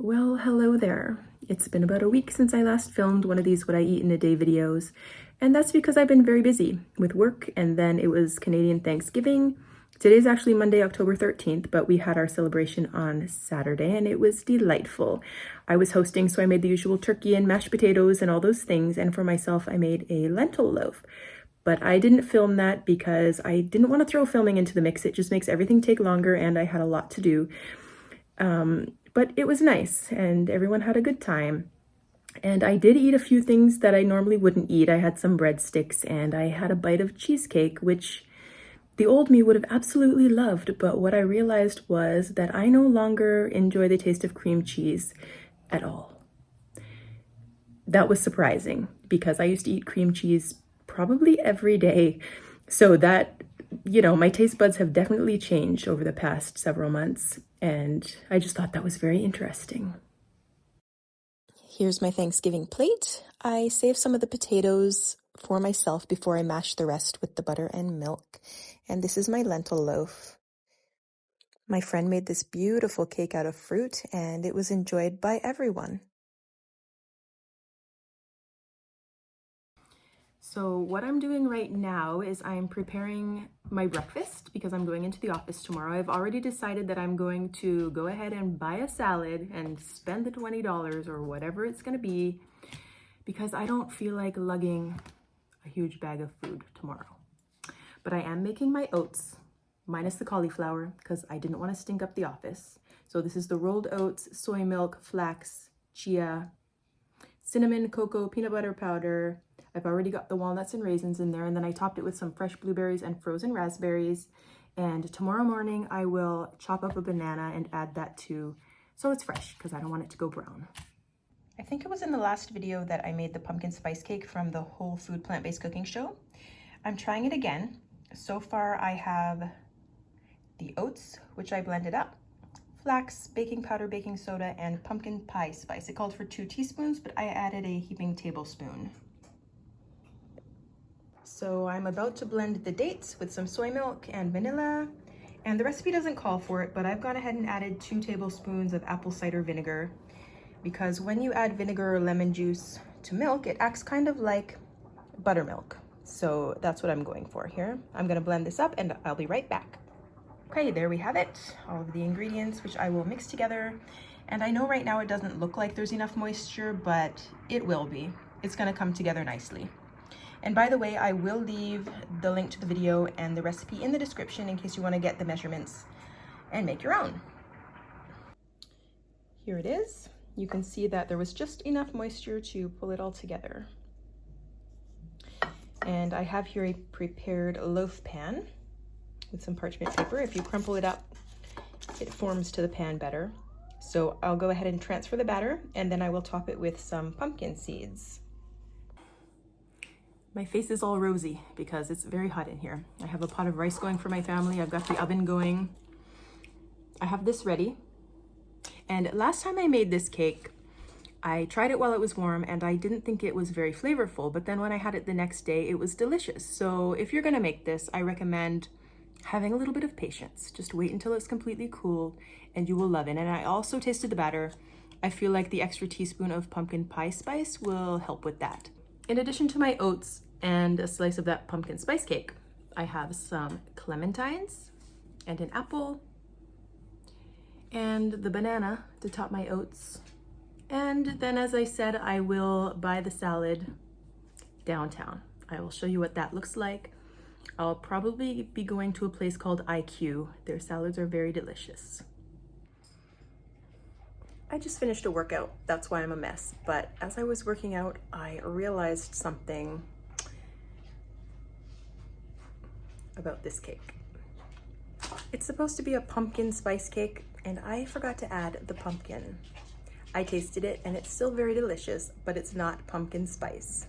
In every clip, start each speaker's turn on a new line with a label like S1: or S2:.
S1: Well, hello there. It's been about a week since I last filmed one of these What I Eat in a Day videos, and that's because I've been very busy with work, and then it was Canadian Thanksgiving. Today's actually Monday, October 13th, but we had our celebration on Saturday, and it was delightful. I was hosting, so I made the usual turkey and mashed potatoes and all those things, and for myself, I made a lentil loaf. But I didn't film that because I didn't want to throw filming into the mix. It just makes everything take longer, and I had a lot to do. But it was nice and everyone had a good time. And I did eat a few things that I normally wouldn't eat. I had some breadsticks and I had a bite of cheesecake, which the old me would have absolutely loved. But what I realized was that I no longer enjoy the taste of cream cheese at all. That was surprising because I used to eat cream cheese probably every day. So that, my taste buds have definitely changed over the past several months. And I just thought that was very interesting. Here's my Thanksgiving plate. I saved some of the potatoes for myself before I mashed the rest with the butter and milk. And this is my lentil loaf. My friend made this beautiful cake out of fruit, and it was enjoyed by everyone. So what I'm doing right now is I'm preparing my breakfast because I'm going into the office tomorrow. I've already decided that I'm going to go ahead and buy a salad and spend the $20 or whatever it's going to be because I don't feel like lugging a huge bag of food tomorrow. But I am making my oats, minus the cauliflower, because I didn't want to stink up the office. So this is the rolled oats, soy milk, flax, chia, cinnamon, cocoa, peanut butter powder. I've already got the walnuts and raisins in there, and then I topped it with some fresh blueberries and frozen raspberries. And tomorrow morning I will chop up a banana and add that too, so it's fresh because I don't want it to go brown. I think it was in the last video that I made the pumpkin spice cake from the Whole Food Plant-Based Cooking Show. I'm trying it again. So far I have the oats, which I blended up, flax, baking powder, baking soda, and pumpkin pie spice. It called for 2 teaspoons, but I added a heaping tablespoon. So I'm about to blend the dates with some soy milk and vanilla, and the recipe doesn't call for it, but I've gone ahead and added 2 tablespoons of apple cider vinegar because when you add vinegar or lemon juice to milk, it acts kind of like buttermilk. So that's what I'm going for here. I'm gonna blend this up and I'll be right back. Okay, there we have it, all of the ingredients, which I will mix together. And I know right now it doesn't look like there's enough moisture, but it will be. It's gonna come together nicely. And by the way, I will leave the link to the video and the recipe in the description in case you want to get the measurements and make your own. Here it is. You can see that there was just enough moisture to pull it all together. And I have here a prepared loaf pan with some parchment paper. If you crumple it up, it forms to the pan better. So I'll go ahead and transfer the batter, and then I will top it with some pumpkin seeds. My face is all rosy because it's very hot in here. I have a pot of rice going for my family. I've got the oven going. I have this ready. And last time I made this cake, I tried it while it was warm and I didn't think it was very flavorful, but then when I had it the next day, it was delicious. So if you're gonna make this, I recommend having a little bit of patience. Just wait until it's completely cool and you will love it. And I also tasted the batter. I feel like the extra teaspoon of pumpkin pie spice will help with that. In addition to my oats and a slice of that pumpkin spice cake, I have some clementines and an apple and the banana to top my oats. And then, as I said, I will buy the salad downtown. I will show you what that looks like. I'll probably be going to a place called IQ. Their salads are very delicious. I just finished a workout, that's why I'm a mess. But as I was working out, I realized something about this cake. It's supposed to be a pumpkin spice cake, and I forgot to add the pumpkin. I tasted it, and it's still very delicious, but it's not pumpkin spice.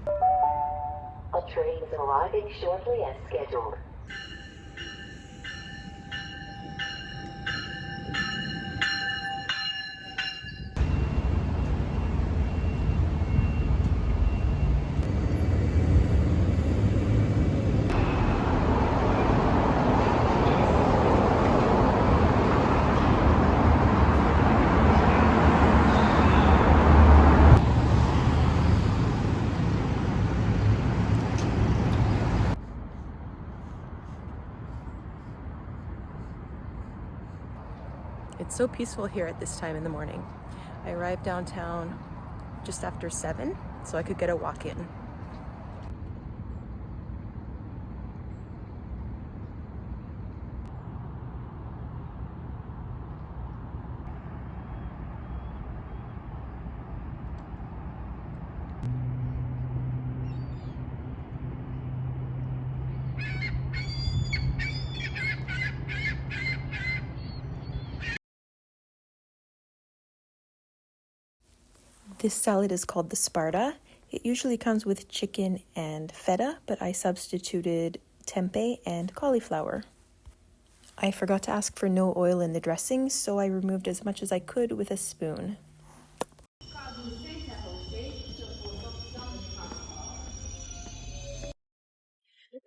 S2: A train is arriving shortly as scheduled.
S1: It's so peaceful here at this time in the morning. I arrived downtown just after 7, so I could get a walk in. This salad is called the Sparta. It usually comes with chicken and feta, but I substituted tempeh and cauliflower. I forgot to ask for no oil in the dressing, so I removed as much as I could with a spoon.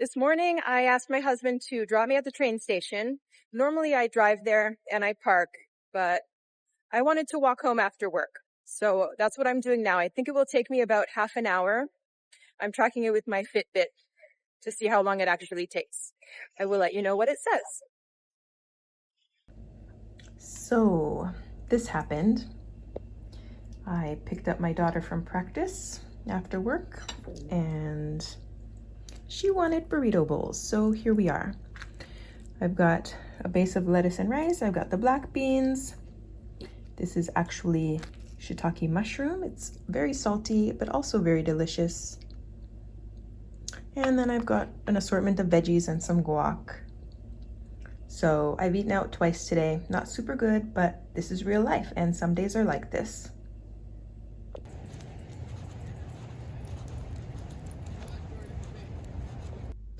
S1: This morning, I asked my husband to drop me at the train station. Normally, I drive there and I park, but I wanted to walk home after work. So that's what I'm doing now. I think it will take me about half an hour. I'm tracking it with my Fitbit to see how long it actually takes. I will let you know what it says. So this happened. I picked up my daughter from practice after work and she wanted burrito bowls. So here we are. I've got a base of lettuce and rice. I've got the black beans. This is actually shiitake mushroom. It's very salty, but also very delicious. And then I've got an assortment of veggies and some guac. So I've eaten out twice today. Not super good, but this is real life, and some days are like this.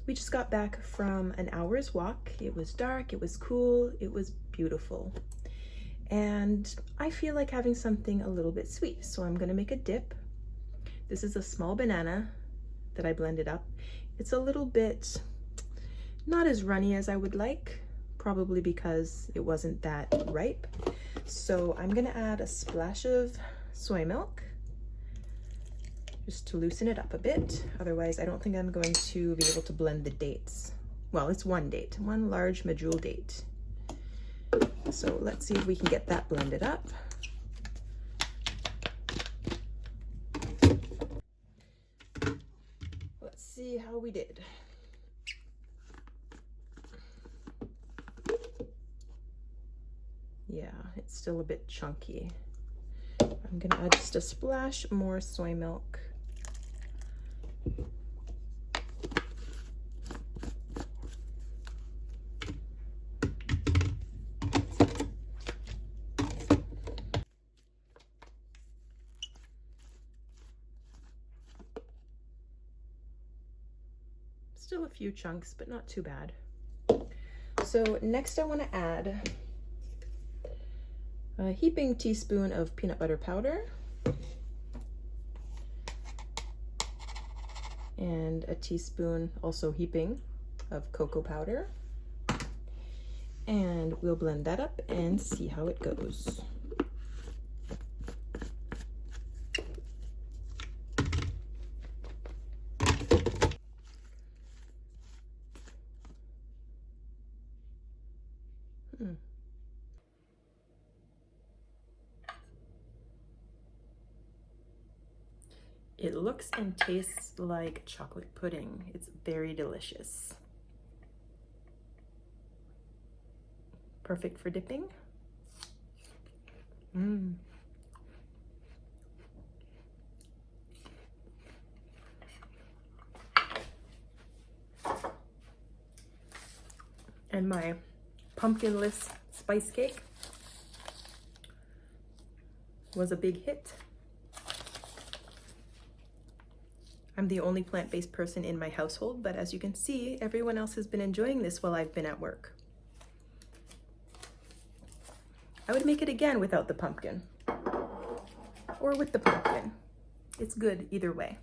S1: We just got back from an hour's walk. It was dark, it was cool, it was beautiful. And I feel like having something a little bit sweet, so I'm gonna make a dip. This is a small banana that I blended up. It's a little bit not as runny as I would like, probably because it wasn't that ripe. So I'm gonna add a splash of soy milk just to loosen it up a bit. Otherwise, I don't think I'm going to be able to blend the dates. Well, it's one date, one large medjool date. So let's see if we can get that blended up. Let's see how we did. Yeah, it's still a bit chunky. I'm gonna add just a splash more soy milk. Still a few chunks, but not too bad. So next I want to add a heaping teaspoon of peanut butter powder and a teaspoon, also heaping, of cocoa powder. And we'll blend that up and see how it goes. It looks and tastes like chocolate pudding. It's very delicious. Perfect for dipping. And my pumpkinless spice cake was a big hit. I'm the only plant-based person in my household, but as you can see, everyone else has been enjoying this while I've been at work. I would make it again without the pumpkin, or with the pumpkin. It's good either way.